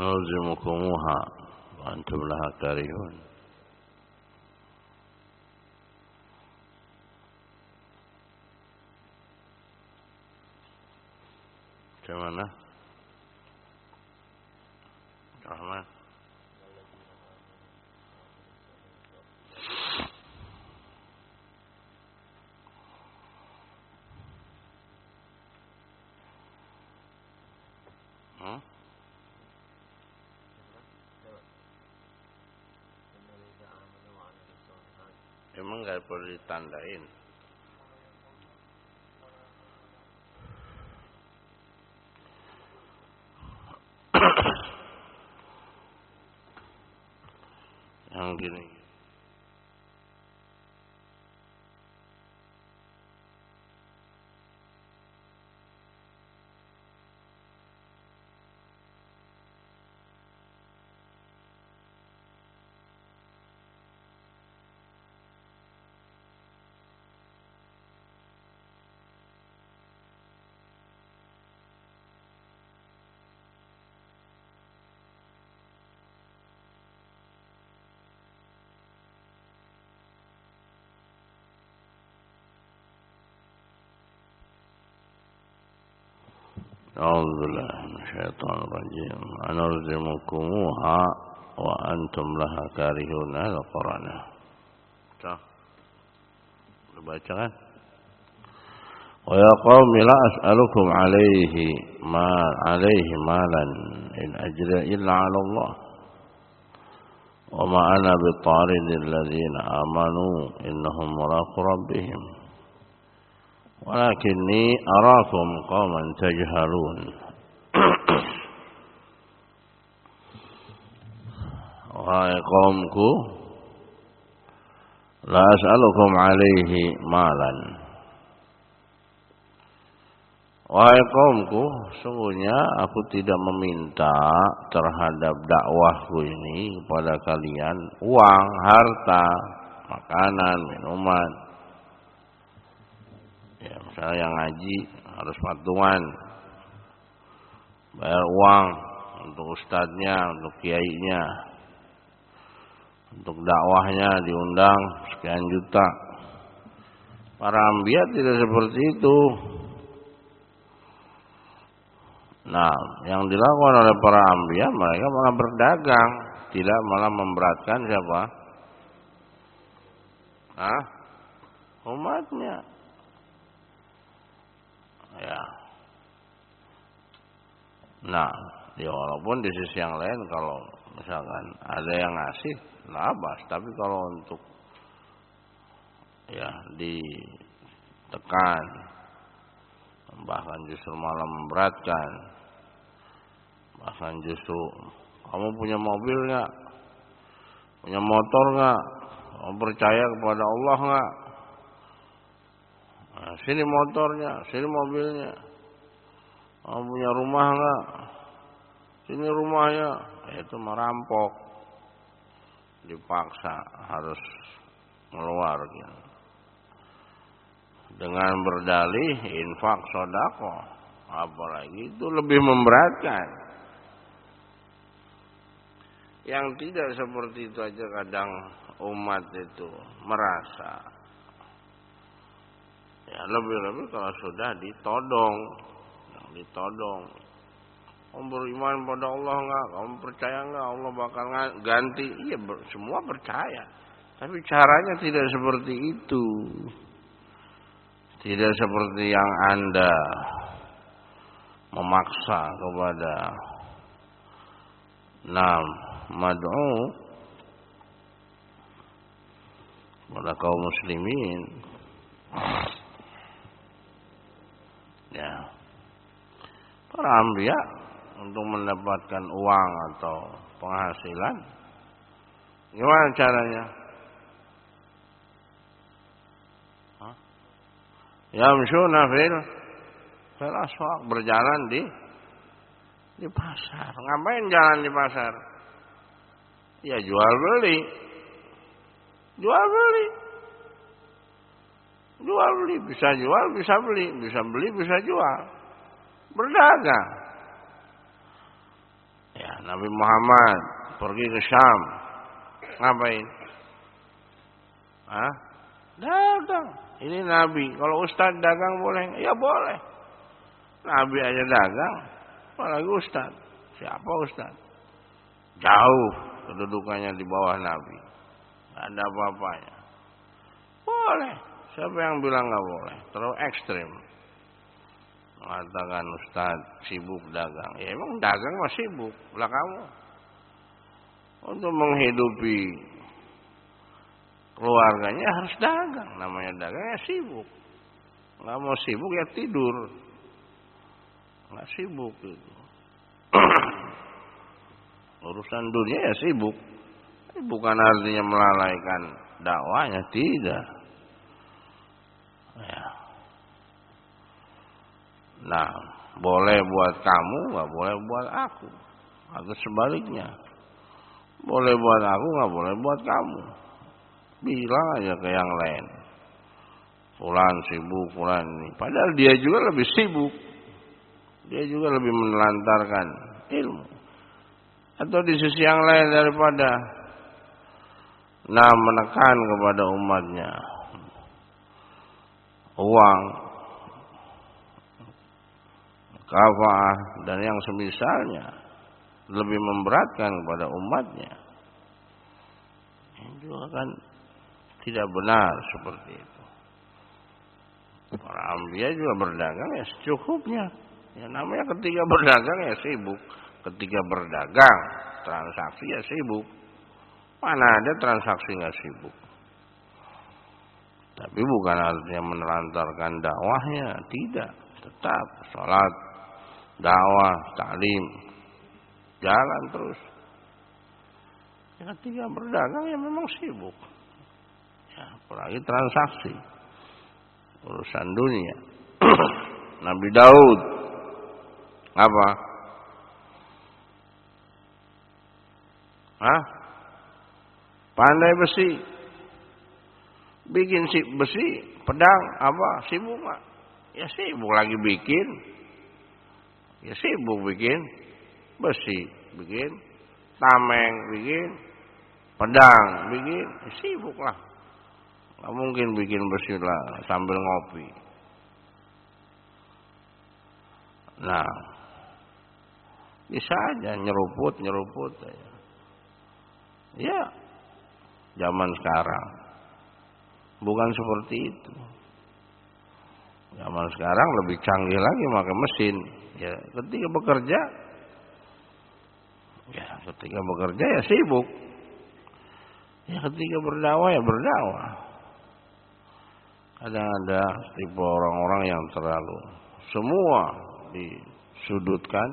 nulzimukumuha wa antum laha karihun. Bagaimana? Rahman. Emang nggak perlu ditandain? Yang gini. A'udzubillahi minasyaitonir rajim. Anulzimukumuha wa antum laha karihun. Al-Qur'an. Baca kan? Wa ya qaumi la as'alukum alaihi malan in ajriya illa 'ala Allah. Wa ma ana bitaridil ladzina amanu innahum mulaqu rabbihim. Walakinni arakum qauman tajhalun. Wahai kaumku, la as'alukum alaihi malan. Wahai kaumku, sungguhnya aku tidak meminta terhadap dakwahku ini kepada kalian uang, harta, makanan, minuman. Ya, misalnya yang ngaji harus patungan, bayar uang untuk ustadznya, untuk kiainya, untuk dakwahnya diundang sekian juta. Para anbiya tidak seperti itu. Nah, yang dilakukan oleh para anbiya, mereka malah berdagang, tidak malah memberatkan siapa? Umatnya. Ya. Nah, walaupun di sisi yang lain kalau misalkan ada yang ngasih labas, tapi kalau untuk ya ditekan, bahkan justru malah memberatkan, bahkan justru kamu punya mobil nggak, punya motor nggak, kamu percaya kepada Allah nggak? Nah, sini motornya, sini mobilnya. Kamu punya rumah enggak? Sini rumahnya. Itu merampok. Dipaksa harus keluar gitu. Dengan berdalih infak sedekah. Apalagi itu lebih memberatkan. Yang tidak seperti itu aja kadang umat itu merasa. Ya, lebih-lebih kalau sudah ditodong. Kamu beriman pada Allah enggak? Kamu percaya enggak Allah bakal ganti? Iya, semua percaya. Tapi caranya tidak seperti itu. Tidak seperti yang Anda memaksa kepada mad'u kepada kaum muslimin. Ya. Para anbiya untuk mendapatkan uang atau penghasilan, gimana caranya? Yamshuna fil aswaq, berjalan di pasar. Ngapain jalan di pasar? Ya jual beli. Bisa jual, bisa beli, bisa jual. Berdagang. Ya, Nabi Muhammad pergi ke Syam. Ngapain? Hah? Dagang. Ini Nabi. Kalau Ustaz dagang boleh? Ya boleh. Nabi aja dagang, apalagi Ustaz. Siapa Ustaz? Jauh kedudukannya di bawah Nabi. Gak ada apa-apanya. Boleh. Siapa yang bilang gak boleh? Terlalu ekstrim. Mengatakan Ustaz sibuk dagang. Ya emang dagang mah sibuk. Lah kamu. Untuk menghidupi keluarganya harus dagang. Namanya dagang ya sibuk. Gak mau sibuk ya tidur. Gak sibuk gitu. Urusan dunia ya sibuk. Bukan artinya melalaikan dakwahnya, tidak. Ya. Nah, boleh buat kamu, nggak boleh buat aku. Atau sebaliknya, boleh buat aku, nggak boleh buat kamu. Bilang aja ke yang lain. Fulan sibuk, fulan ini. Padahal dia juga lebih sibuk. Dia juga lebih menelantarkan ilmu. Atau di sisi yang lain daripada menekan kepada umatnya uang, kafah dan yang semisalnya lebih memberatkan kepada umatnya. Itu kan tidak benar seperti itu. Para anbiya juga berdagang ya secukupnya. Ya namanya ketika berdagang ya sibuk. Ketika berdagang transaksi ya sibuk. Mana ada transaksi nggak sibuk? Tapi bukan artinya menelantarkan dakwahnya, tidak. Tetap sholat, dakwah, taklim, jalan terus. Ya, ketika berdagang ya memang sibuk. Ya, apalagi transaksi, urusan dunia. Nabi Daud apa? Hah? Pandai besi. Bikin besi, pedang, apa? Sibuk nggak? Ya sibuk lagi bikin. Ya sibuk bikin besi, bikin tameng, bikin pedang, bikin. Ya, sibuk lah. Nggak mungkin bikin besi lah sambil ngopi. Nah, bisa aja nyeruput aja. Ya, zaman sekarang bukan seperti itu. Zaman sekarang lebih canggih lagi pakai mesin. Ya, ketika bekerja ya sibuk. Ya, ketika berdakwah ya berdakwah. Kadang ada tipe orang-orang yang terlalu semua disudutkan.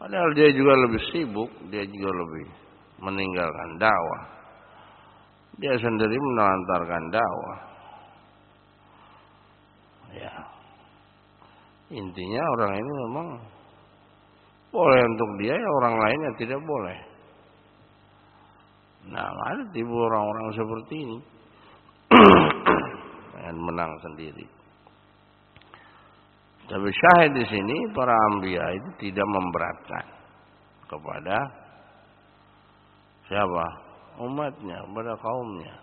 Padahal dia juga lebih sibuk, dia juga lebih meninggalkan dakwah. Dia sendiri menelantarkan dakwah. Ya. Intinya orang ini memang boleh untuk dia, ya orang lainnya tidak boleh. Nah, ada tipe orang-orang seperti ini. Pengen menang sendiri. Tapi syahid di sini para anbiya itu tidak memberatkan kepada siapa? Umatnya, kepada kaumnya.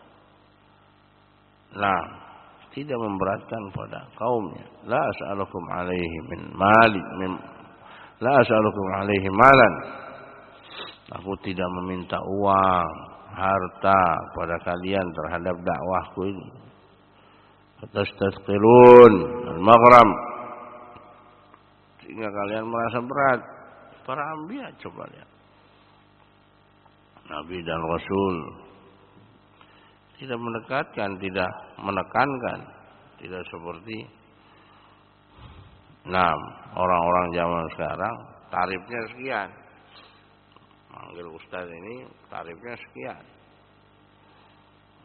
Nah, tidak memberatkan pada kaumnya. La as'alukum alaihi min mali la as'alukum alaihi malan. Aku tidak meminta uang, harta pada kalian terhadap dakwahku ini. Fatastasqilun al-maghram. Sehingga kalian merasa berat. Para anbiya coba lihat. Nabi dan Rasul tidak mendekatkan, tidak menekankan, tidak seperti orang-orang zaman sekarang tarifnya sekian. Manggil ustaz ini tarifnya sekian.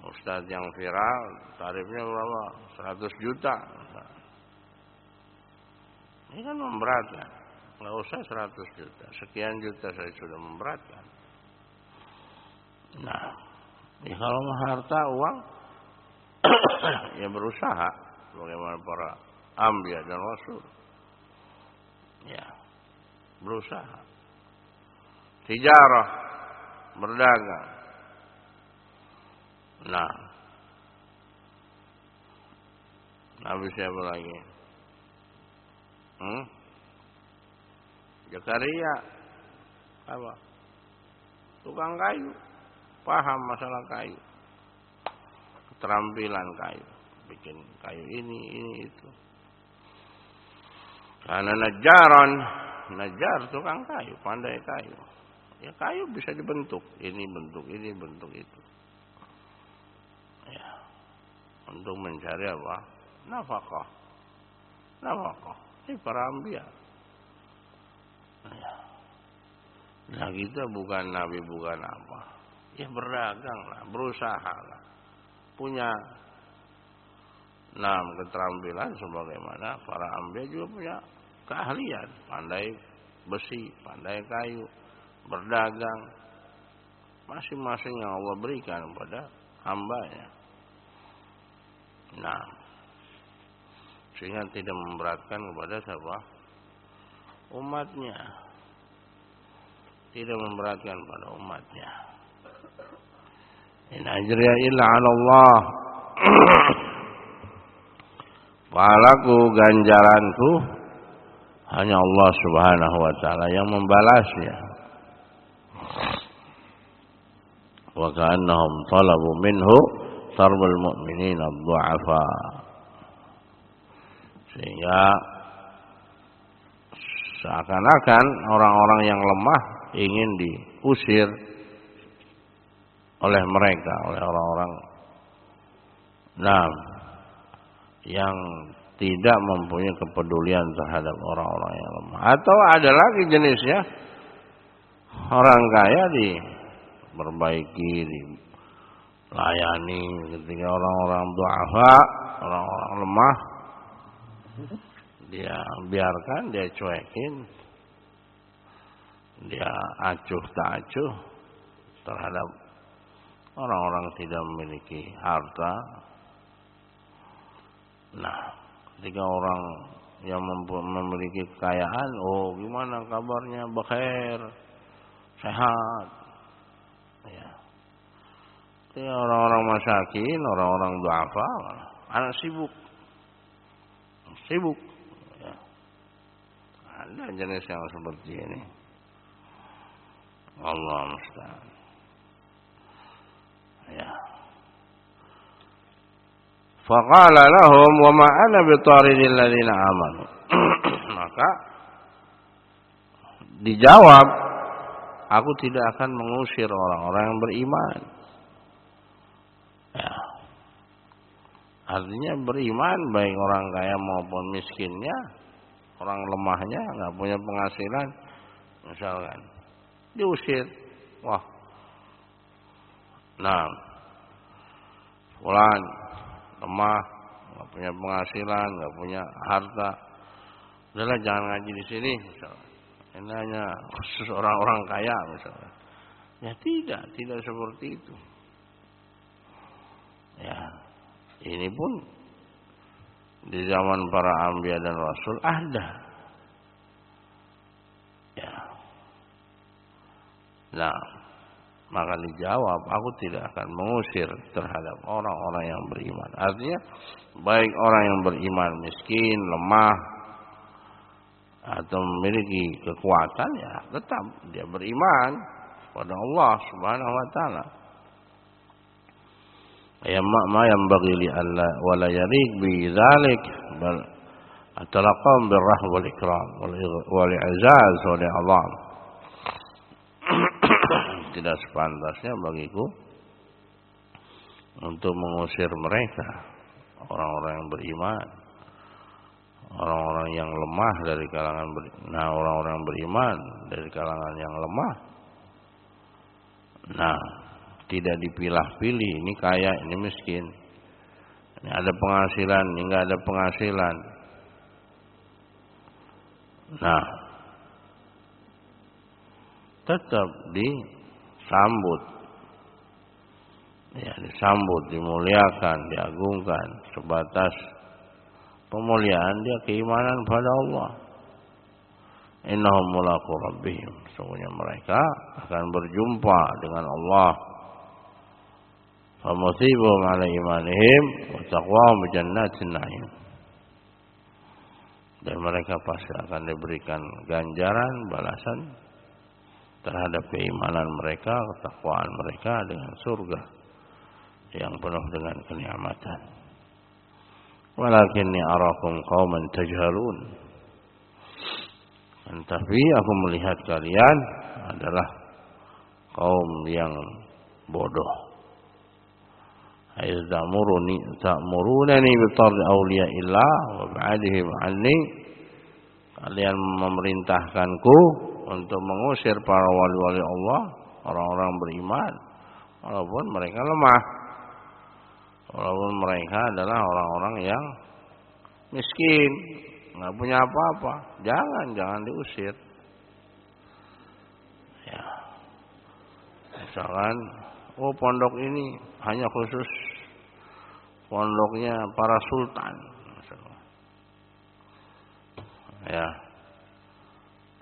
Ustaz yang viral tarifnya berapa? 100 juta. Ini kan memberatkan. Nggak usah 100 juta, sekian juta saya sudah memberatkan. Nah, ya kalau harta uang ya berusaha bagaimana para anbiya dan rasul. Ya, berusaha. tijarah, berdagang. Nah, Nabi siapa lagi? Zakaria apa? Tukang kayu, paham masalah kayu, keterampilan kayu, bikin kayu ini itu. Karena najar tukang kayu, pandai kayu. Ya kayu bisa dibentuk, ini bentuk itu. Ya, untuk mencari apa? Nafkah. Ini para anbiya. Ya. Nah kita bukan nabi, bukan apa. Ya berdagang lah, berusaha lah. Punya keterampilan sebagaimana para anbiya juga punya keahlian. Pandai besi, pandai kayu, berdagang. Masing-masing yang Allah berikan kepada hambanya. Nah, sehingga tidak memberatkan kepada siapa? Umatnya. Tidak memberatkan pada umatnya. In ajriya illa 'ala Allah. Pahalaku, ganjaranku hanya Allah Subhanahu wa taala yang membalasnya. Wa ka'annahum talabu minhu tarbal mu'minin ad-du'afa. Sehingga seakan-akan orang-orang yang lemah ingin diusir oleh mereka, oleh orang-orang yang tidak mempunyai kepedulian terhadap orang-orang yang lemah. Atau ada lagi jenisnya, orang kaya diperbaiki, dilayani, ketika orang-orang du'afa, orang-orang lemah, dia biarkan, dia cuekin, dia acuh tak acuh terhadap orang-orang tidak memiliki harta. Nah, ketika orang yang memiliki kekayaan, oh gimana kabarnya, bakhair, sehat, ya. Ketika orang-orang masakin, orang-orang du'afa, anak sibuk, ya. Ada jenis yang seperti ini. Allah musta'an. Ya. Faqala lahum wa ma ana bitaridil ladzina amanu. Maka dijawab, aku tidak akan mengusir orang-orang yang beriman. Ya. Artinya beriman baik orang kaya maupun miskinnya, orang lemahnya, enggak punya penghasilan, misalkan diusir. Wah. Fulan lemah, nggak punya penghasilan, nggak punya harta, udahlah jangan ngaji di sini, misalnya. Ini hanya khusus orang-orang kaya, misalnya. Ya tidak seperti itu. Ya, ini pun di zaman para anbiya dan rasul ada. Ya, nah. Maka dijawab, aku tidak akan mengusir terhadap orang-orang yang beriman. Artinya, baik orang yang beriman miskin, lemah, atau memiliki kekuatan, ya tetap dia beriman kepada Allah Subhanahu wa taala. Ya ma yang bagi li Allah wa la yariq bi dzalik bal atalaqam bir rahmah wal ikram wal i'zaz wal i'zam. Tidak sepantasnya bagiku untuk mengusir mereka, orang-orang yang beriman, orang-orang yang lemah dari kalangan orang-orang yang beriman dari kalangan yang lemah. Nah, tidak dipilah-pilih, ini kaya, ini miskin, ini ada penghasilan, ini enggak ada penghasilan. Nah, tetap disambut, ya disambut, dimuliakan, diagungkan. Sebatas pemuliaan dia keimanan pada Allah. innahum mulaqu rabbihim, sesungguhnya mereka akan berjumpa dengan Allah. Famusibuhum ala imanihim wa taqwahum bi jannatin na'im, dan mereka pasti akan diberikan ganjaran balasan terhadap keimanan mereka, ketakwaan mereka dengan surga yang penuh dengan kenikmatan. Walakinni arakum qauman tajhalun, tapi aku melihat kalian adalah kaum yang bodoh. Aiz ta'murunani bi tardi awliyaillah wa ba'dihim anni, kalian memerintahkanku untuk mengusir para wali-wali Allah, orang-orang beriman, walaupun mereka lemah, walaupun mereka adalah orang-orang yang miskin, nggak punya apa-apa. Jangan diusir. Ya, misalkan, oh pondok ini hanya khusus pondoknya para sultan, ya.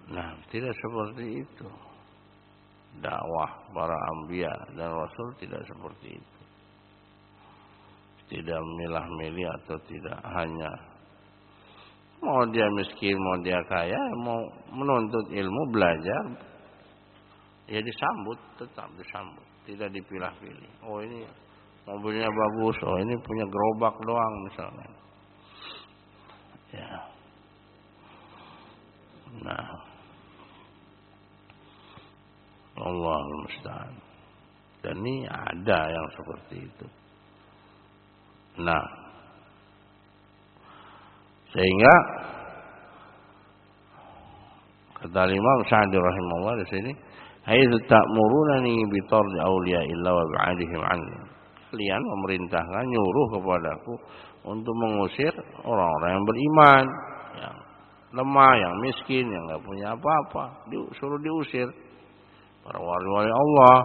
Nah, tidak seperti itu. Dakwah para anbiya dan rasul tidak seperti itu. Tidak memilah-milih atau tidak hanya mau dia miskin, mau dia kaya, mau menuntut ilmu, belajar, ya disambut, tetap disambut, tidak dipilah-pilih. Oh ini mobilnya bagus, oh ini punya gerobak doang misalnya. Ya. Nah, Allahul musta'an. Dan ini ada yang seperti itu. Nah, sehingga kata Imam Sa'di rahimahullah di sini, haitsu ta'murunani bi tardi awliyaillah wa ba'dihim anni, kalian memerintahkan, nyuruh kepadaku untuk mengusir orang-orang yang beriman, yang lemah, yang miskin, yang enggak punya apa-apa, disuruh diusir para wali-wali Allah.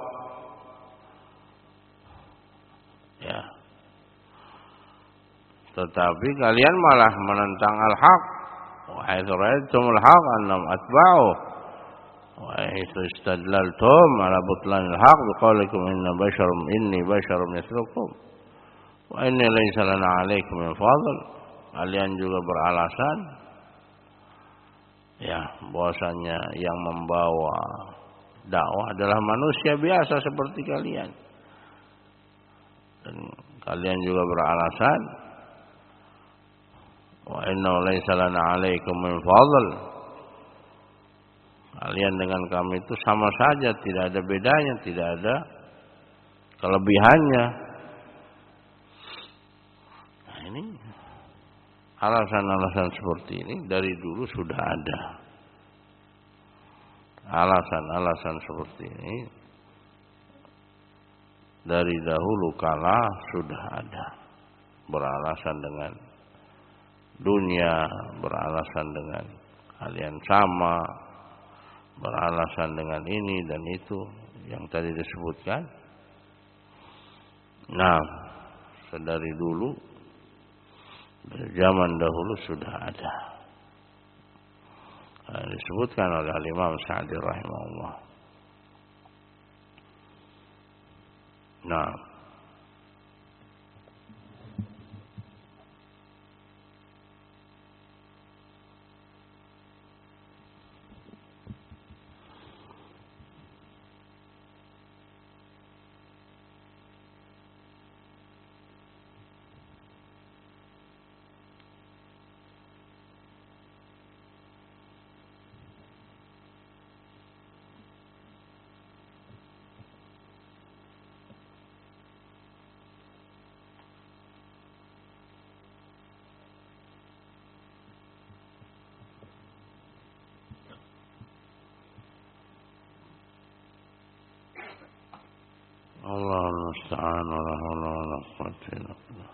Ya. Tetapi kalian malah menentang al-haq. Wa haitsu ra'aytumul haq annam atba'u wa haitsu istadlaltum ala butlanil haq biqaulikum inni basyarum mislukum wa inni laysa lana 'alaikum min fadl. Kalian juga beralasan, ya, bahwasanya yang membawa dakwah adalah manusia biasa seperti kalian. Dan kalian juga beralasan, wa inna laysa lana 'alaikum min fadl. Kalian dengan kami itu sama saja, tidak ada bedanya, tidak ada kelebihannya. Nah, ini alasan-alasan seperti ini dari dulu sudah ada. Alasan-alasan seperti ini dari dahulu kala sudah ada. Beralasan dengan dunia, beralasan dengan kalian sama, beralasan dengan ini dan itu yang tadi disebutkan. Nah, sedari dulu, dari zaman dahulu sudah ada. Disebutkan oleh Imam Sa'di rahimahullah. Nah, Allahul musta'an wa la haula wa la quwwata illa billah.